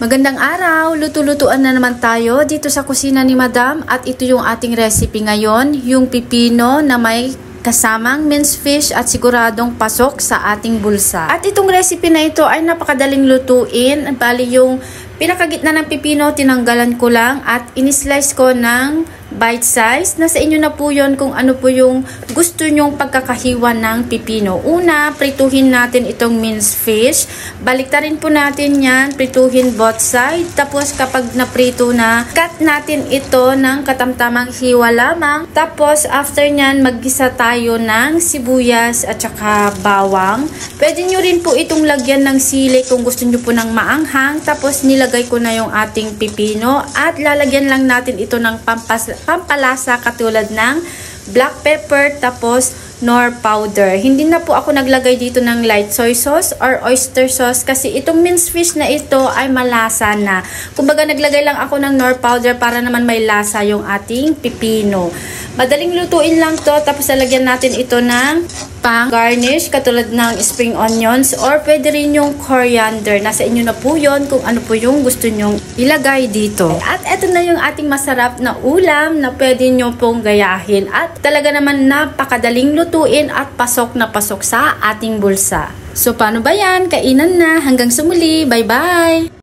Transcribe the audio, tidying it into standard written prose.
Magandang araw! Luto-lutuan na naman tayo dito sa kusina ni Madam at ito yung ating recipe ngayon, yung pipino na may kasamang minced fish at siguradong pasok sa ating bulsa. At itong recipe na ito ay napakadaling lutuin. Bali yung pinakagitna ng pipino, tinanggalan ko lang at inislice ko ng bite size. Nasa inyo na po yun kung ano po yung gusto nyong pagkakahiwa ng pipino. Una, prituhin natin itong minced fish. Baliktarin po natin yan, prituhin both side. Tapos kapag naprito na, cut natin ito ng katamtamang hiwa lamang. Tapos after nyan, maggisa tayo ng sibuyas at saka bawang. Pwede nyo rin po itong lagyan ng sili kung gusto nyo po ng maanghang. Tapos nilagay ko na yung ating pipino at lalagyan lang natin ito ng pampalasa katulad ng black pepper tapos nor powder. Hindi na po ako naglagay dito ng light soy sauce or oyster sauce kasi itong minced fish na ito ay malasa na. Kumbaga naglagay lang ako ng nor powder para naman may lasa yung ating pipino. Madaling lutuin lang to, tapos lalagyan natin ito ng pang garnish katulad ng spring onions or pwede rin yung coriander. Nasa inyo na po yun kung ano po yung gusto nyong ilagay dito. At eto na yung ating masarap na ulam na pwede nyo pong gayahin at talaga naman napakadaling lutuin at pasok na pasok sa ating bulsa. So paano ba yan? Kainan na. Hanggang sumuli. Bye bye!